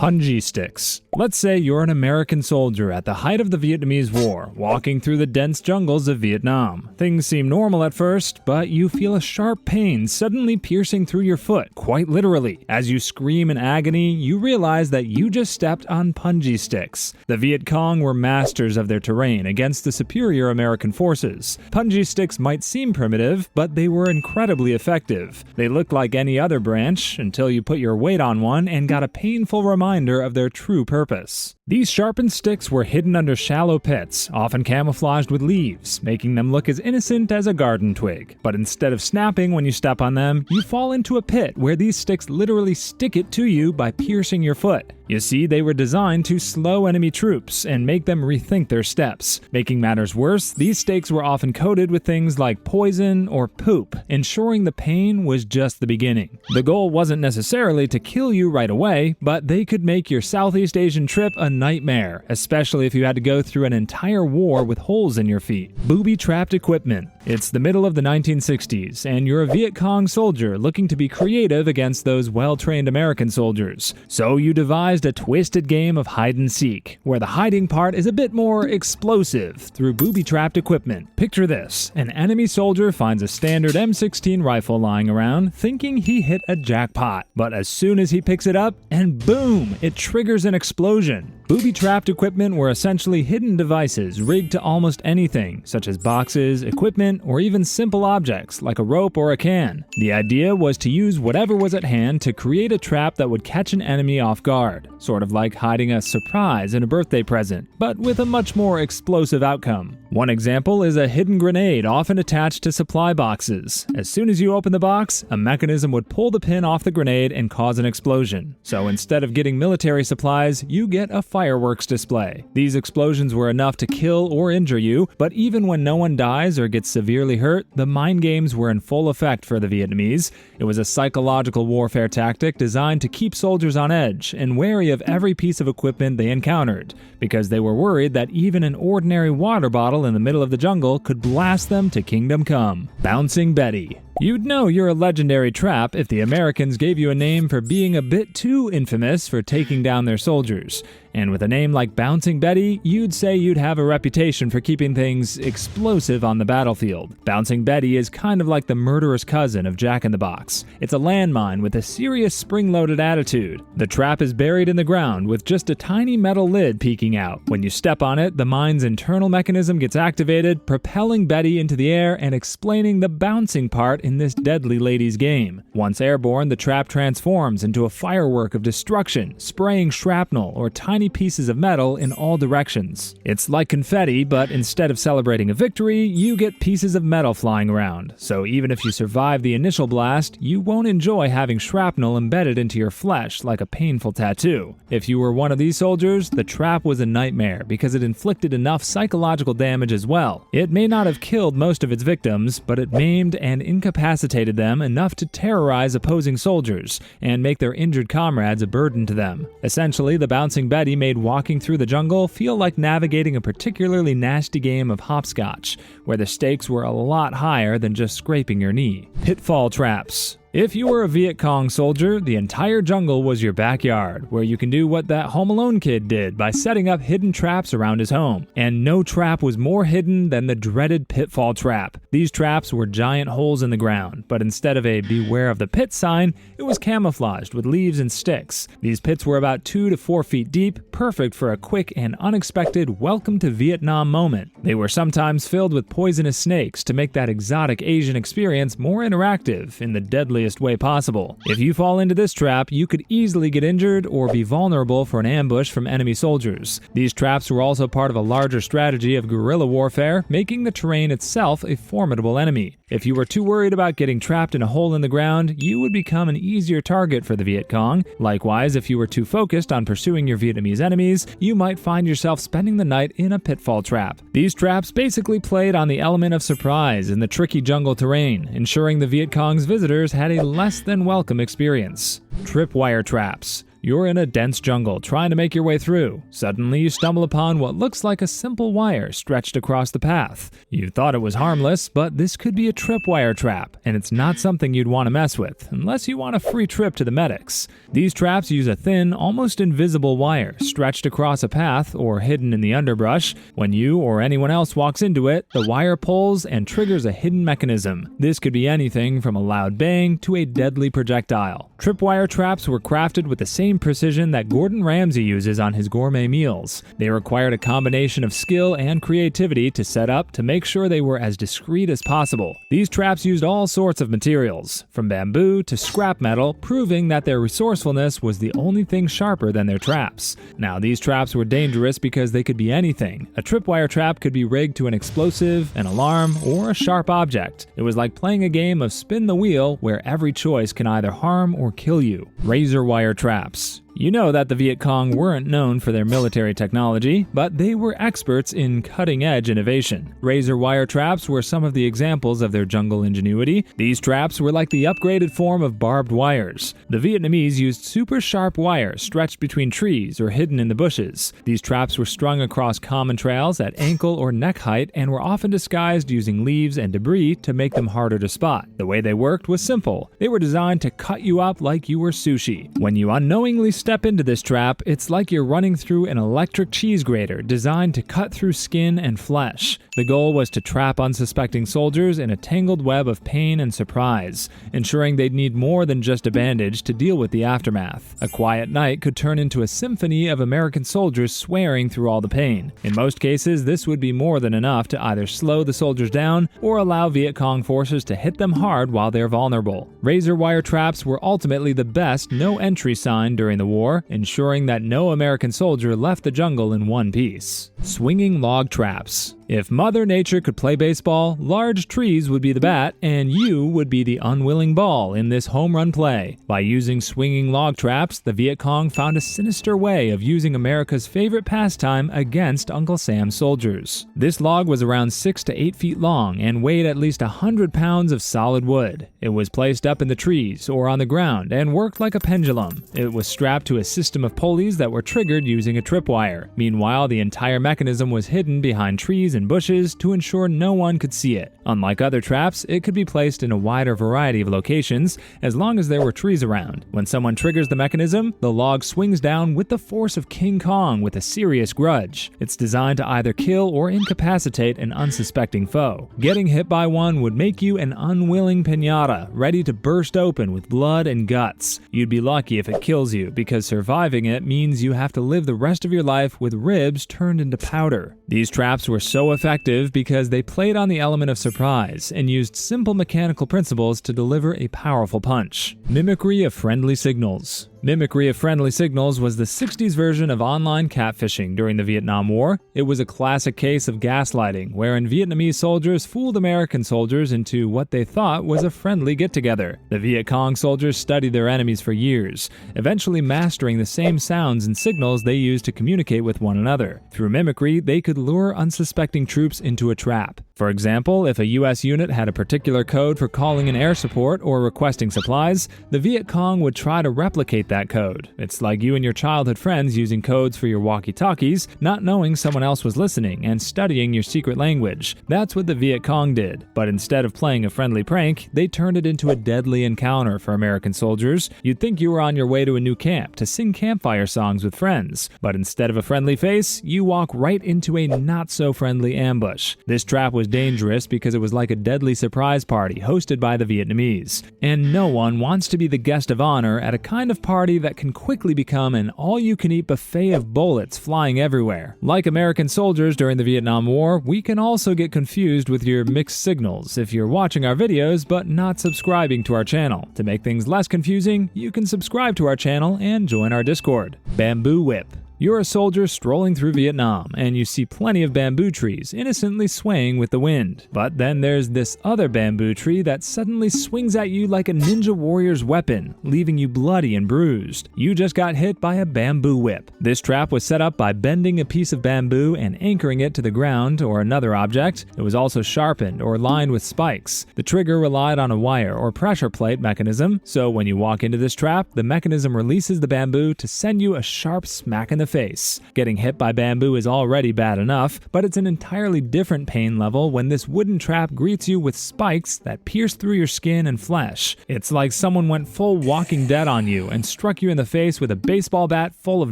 Pungy Sticks. Let's say you're an American soldier at the height of the Vietnamese War, walking through the dense jungles of Vietnam. Things seem normal at first, but you feel a sharp pain suddenly piercing through your foot, quite literally. As you scream in agony, you realize that you just stepped on Pungy Sticks. The Viet Cong were masters of their terrain against the superior American forces. Pungy Sticks might seem primitive, but they were incredibly effective. They looked like any other branch until you put your weight on one and got a painful reminder of their true purpose. These sharpened sticks were hidden under shallow pits, often camouflaged with leaves, making them look as innocent as a garden twig. But instead of snapping when you step on them, you fall into a pit where these sticks literally stick it to you by piercing your foot. You see, they were designed to slow enemy troops and make them rethink their steps. Making matters worse, these stakes were often coated with things like poison or poop, ensuring the pain was just the beginning. The goal wasn't necessarily to kill you right away, but they could make your Southeast Asian trip a nightmare, especially if you had to go through an entire war with holes in your feet. Booby-trapped equipment. It's the middle of the 1960s, and you're a Viet Cong soldier looking to be creative against those well-trained American soldiers. So you devised a twisted game of hide-and-seek, where the hiding part is a bit more explosive through booby-trapped equipment. Picture this: an enemy soldier finds a standard M16 rifle lying around, thinking he hit a jackpot. But as soon as he picks it up, and boom, it triggers an explosion. Booby-trapped equipment were essentially hidden devices rigged to almost anything, such as boxes, equipment, or even simple objects like a rope or a can. The idea was to use whatever was at hand to create a trap that would catch an enemy off guard, sort of like hiding a surprise in a birthday present, but with a much more explosive outcome. One example is a hidden grenade often attached to supply boxes. As soon as you open the box, a mechanism would pull the pin off the grenade and cause an explosion. So instead of getting military supplies, you get a fireworks display. These explosions were enough to kill or injure you, but even when no one dies or gets severely hurt, the mind games were in full effect for the Vietnamese. It was a psychological warfare tactic designed to keep soldiers on edge and wary of every piece of equipment they encountered, because they were worried that even an ordinary water bottle in the middle of the jungle could blast them to kingdom come. Bouncing Betty. You'd know you're a legendary trap if the Americans gave you a name for being a bit too infamous for taking down their soldiers. And with a name like Bouncing Betty, you'd say you'd have a reputation for keeping things explosive on the battlefield. Bouncing Betty is kind of like the murderous cousin of Jack in the Box. It's a landmine with a serious spring-loaded attitude. The trap is buried in the ground with just a tiny metal lid peeking out. When you step on it, the mine's internal mechanism gets activated, propelling Betty into the air and explaining the bouncing part in this deadly lady's game. Once airborne, the trap transforms into a firework of destruction, spraying shrapnel or tiny pieces of metal in all directions. It's like confetti, but instead of celebrating a victory, you get pieces of metal flying around. So even if you survive the initial blast, you won't enjoy having shrapnel embedded into your flesh like a painful tattoo. If you were one of these soldiers, the trap was a nightmare because it inflicted enough psychological damage as well. It may not have killed most of its victims, but it maimed and incapacitated them enough to terrorize opposing soldiers and make their injured comrades a burden to them. Essentially, the Bouncing Betty made walking through the jungle feel like navigating a particularly nasty game of hopscotch, where the stakes were a lot higher than just scraping your knee. Pitfall traps. If you were a Viet Cong soldier, the entire jungle was your backyard, where you can do what that Home Alone kid did by setting up hidden traps around his home. And no trap was more hidden than the dreaded pitfall trap. These traps were giant holes in the ground, but instead of a beware of the pit sign, it was camouflaged with leaves and sticks. These pits were about 2 to 4 feet deep, perfect for a quick and unexpected welcome to Vietnam moment. They were sometimes filled with poisonous snakes to make that exotic Asian experience more interactive in the deadly way possible. If you fall into this trap, you could easily get injured or be vulnerable for an ambush from enemy soldiers. These traps were also part of a larger strategy of guerrilla warfare, making the terrain itself a formidable enemy. If you were too worried about getting trapped in a hole in the ground, you would become an easier target for the Viet Cong. Likewise, if you were too focused on pursuing your Vietnamese enemies, you might find yourself spending the night in a pitfall trap. These traps basically played on the element of surprise in the tricky jungle terrain, ensuring the Viet Cong's visitors had a less than welcome experience. Tripwire traps. You're in a dense jungle trying to make your way through. Suddenly you stumble upon what looks like a simple wire stretched across the path. You thought it was harmless, but this could be a tripwire trap, and it's not something you'd want to mess with, unless you want a free trip to the medics. These traps use a thin, almost invisible wire stretched across a path or hidden in the underbrush. When you or anyone else walks into it, the wire pulls and triggers a hidden mechanism. This could be anything from a loud bang to a deadly projectile. Tripwire traps were crafted with the same precision that Gordon Ramsay uses on his gourmet meals. They required a combination of skill and creativity to set up to make sure they were as discreet as possible. These traps used all sorts of materials, from bamboo to scrap metal, proving that their resourcefulness was the only thing sharper than their traps. Now, these traps were dangerous because they could be anything. A tripwire trap could be rigged to an explosive, an alarm, or a sharp object. It was like playing a game of spin the wheel where every choice can either harm or kill you. Razor wire traps. You know that the Viet Cong weren't known for their military technology, but they were experts in cutting-edge innovation. Razor wire traps were some of the examples of their jungle ingenuity. These traps were like the upgraded form of barbed wires. The Vietnamese used super sharp wire stretched between trees or hidden in the bushes. These traps were strung across common trails at ankle or neck height and were often disguised using leaves and debris to make them harder to spot. The way they worked was simple. They were designed to cut you up like you were sushi. When you unknowingly step into this trap, it's like you're running through an electric cheese grater designed to cut through skin and flesh. The goal was to trap unsuspecting soldiers in a tangled web of pain and surprise, ensuring they'd need more than just a bandage to deal with the aftermath. A quiet night could turn into a symphony of American soldiers swearing through all the pain. In most cases, this would be more than enough to either slow the soldiers down or allow Viet Cong forces to hit them hard while they're vulnerable. Razor wire traps were ultimately the best no-entry sign during the war, ensuring that no American soldier left the jungle in one piece. Swinging log traps. If Mother Nature could play baseball, large trees would be the bat, and you would be the unwilling ball in this home run play. By using swinging log traps, the Viet Cong found a sinister way of using America's favorite pastime against Uncle Sam's soldiers. This log was around 6 to 8 feet long and weighed at least 100 pounds of solid wood. It was placed up in the trees or on the ground and worked like a pendulum. It was strapped to a system of pulleys that were triggered using a tripwire. Meanwhile, the entire mechanism was hidden behind trees and bushes to ensure no one could see it. Unlike other traps, it could be placed in a wider variety of locations as long as there were trees around. When someone triggers the mechanism, the log swings down with the force of King Kong with a serious grudge. It's designed to either kill or incapacitate an unsuspecting foe. Getting hit by one would make you an unwilling piñata, ready to burst open with blood and guts. You'd be lucky if it kills you, because surviving it means you have to live the rest of your life with ribs turned into powder. These traps were so effective because they played on the element of surprise and used simple mechanical principles to deliver a powerful punch. Mimicry of friendly signals. Mimicry of friendly signals was the 60s version of online catfishing during the Vietnam War. It was a classic case of gaslighting, wherein Vietnamese soldiers fooled American soldiers into what they thought was a friendly get-together. The Viet Cong soldiers studied their enemies for years, eventually mastering the same sounds and signals they used to communicate with one another. Through mimicry, they could lure unsuspecting troops into a trap. For example, if a US unit had a particular code for calling in air support or requesting supplies, the Viet Cong would try to replicate that code. It's like you and your childhood friends using codes for your walkie-talkies, not knowing someone else was listening and studying your secret language. That's what the Viet Cong did, but instead of playing a friendly prank, they turned it into a deadly encounter for American soldiers. You'd think you were on your way to a new camp to sing campfire songs with friends, but instead of a friendly face, you walk right into a not-so-friendly ambush. This trap was dangerous because it was like a deadly surprise party hosted by the Vietnamese, and no one wants to be the guest of honor at a kind of party that can quickly become an all-you-can-eat buffet of bullets flying everywhere. Like American soldiers during the Vietnam War, we can also get confused with your mixed signals if you're watching our videos but not subscribing to our channel. To make things less confusing, you can subscribe to our channel and join our Discord. Bamboo whip. You're a soldier strolling through Vietnam, and you see plenty of bamboo trees innocently swaying with the wind. But then there's this other bamboo tree that suddenly swings at you like a ninja warrior's weapon, leaving you bloody and bruised. You just got hit by a bamboo whip. This trap was set up by bending a piece of bamboo and anchoring it to the ground or another object. It was also sharpened or lined with spikes. The trigger relied on a wire or pressure plate mechanism, so when you walk into this trap, the mechanism releases the bamboo to send you a sharp smack in the face. Getting hit by bamboo is already bad enough, but it's an entirely different pain level when this wooden trap greets you with spikes that pierce through your skin and flesh. It's like someone went full Walking Dead on you and struck you in the face with a baseball bat full of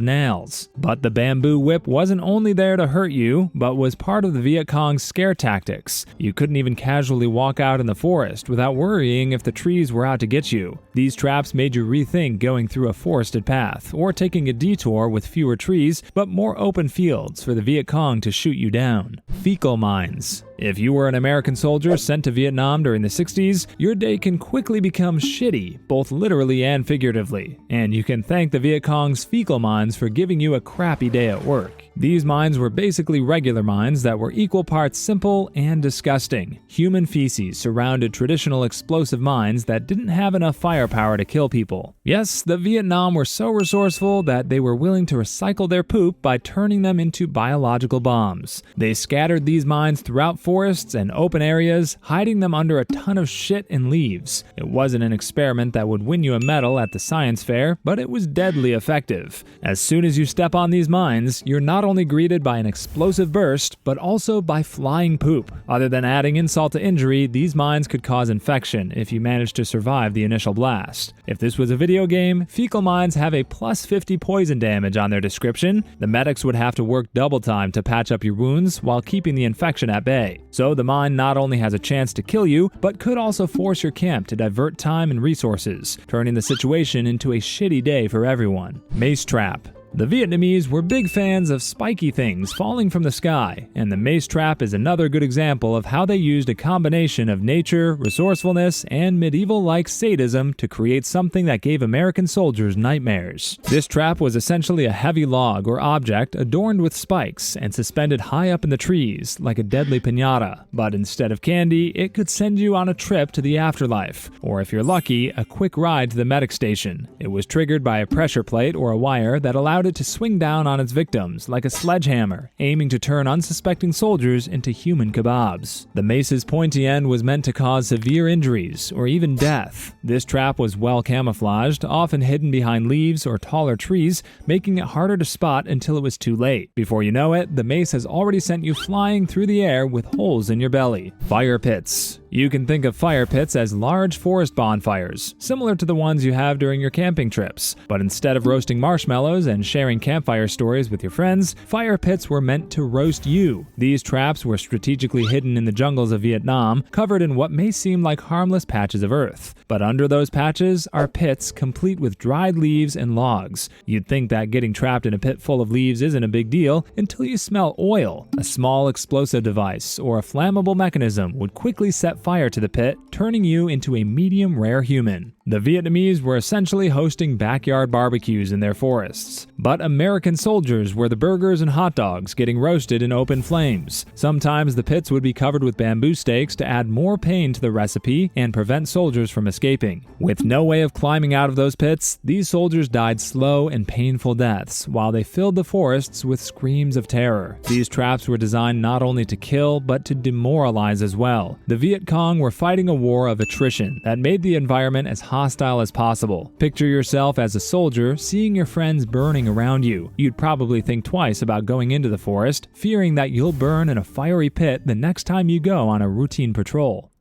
nails. But the bamboo whip wasn't only there to hurt you, but was part of the Viet Cong's scare tactics. You couldn't even casually walk out in the forest without worrying if the trees were out to get you. These traps made you rethink going through a forested path, or taking a detour with fewer trees, but more open fields for the Viet Cong to shoot you down. Fecal mines. If you were an American soldier sent to Vietnam during the 60s, your day can quickly become shitty, both literally and figuratively, and you can thank the Viet Cong's fecal mines for giving you a crappy day at work. These mines were basically regular mines that were equal parts simple and disgusting. Human feces surrounded traditional explosive mines that didn't have enough firepower to kill people. Yes, the Vietnam were so resourceful that they were willing to recycle their poop by turning them into biological bombs. They scattered these mines throughout forests and open areas, hiding them under a ton of shit and leaves. It wasn't an experiment that would win you a medal at the science fair, but it was deadly effective. As soon as you step on these mines, you're not only greeted by an explosive burst, but also by flying poop. Other than adding insult to injury, these mines could cause infection if you managed to survive the initial blast. If this was a video game, fecal mines have a plus 50 poison damage on their description. The medics would have to work double time to patch up your wounds while keeping the infection at bay. So the mine not only has a chance to kill you, but could also force your camp to divert time and resources, turning the situation into a shitty day for everyone. Mace trap. The Vietnamese were big fans of spiky things falling from the sky, and the mace trap is another good example of how they used a combination of nature, resourcefulness, and medieval-like sadism to create something that gave American soldiers nightmares. This trap was essentially a heavy log or object adorned with spikes and suspended high up in the trees, like a deadly piñata, but instead of candy, it could send you on a trip to the afterlife, or if you're lucky, a quick ride to the medic station. It was triggered by a pressure plate or a wire that allowed it to swing down on its victims like a sledgehammer, aiming to turn unsuspecting soldiers into human kebabs. The mace's pointy end was meant to cause severe injuries or even death. This trap was well camouflaged, often hidden behind leaves or taller trees, making it harder to spot until it was too late. Before you know it, the mace has already sent you flying through the air with holes in your belly. Fire pits. You can think of fire pits as large forest bonfires, similar to the ones you have during your camping trips. But instead of roasting marshmallows and sharing campfire stories with your friends, fire pits were meant to roast you. These traps were strategically hidden in the jungles of Vietnam, covered in what may seem like harmless patches of earth. But under those patches are pits complete with dried leaves and logs. You'd think that getting trapped in a pit full of leaves isn't a big deal until you smell oil. A small explosive device or a flammable mechanism would quickly set fire to the pit, turning you into a medium rare human. The Vietnamese were essentially hosting backyard barbecues in their forests, but American soldiers were the burgers and hot dogs getting roasted in open flames. Sometimes the pits would be covered with bamboo stakes to add more pain to the recipe and prevent soldiers from escaping. With no way of climbing out of those pits, these soldiers died slow and painful deaths while they filled the forests with screams of terror. These traps were designed not only to kill, but to demoralize as well. The Viet Cong were fighting a war of attrition that made the environment as hostile as possible. Picture yourself as a soldier seeing your friends burning around you. You'd probably think twice about going into the forest, fearing that you'll burn in a fiery pit the next time you go on a routine patrol.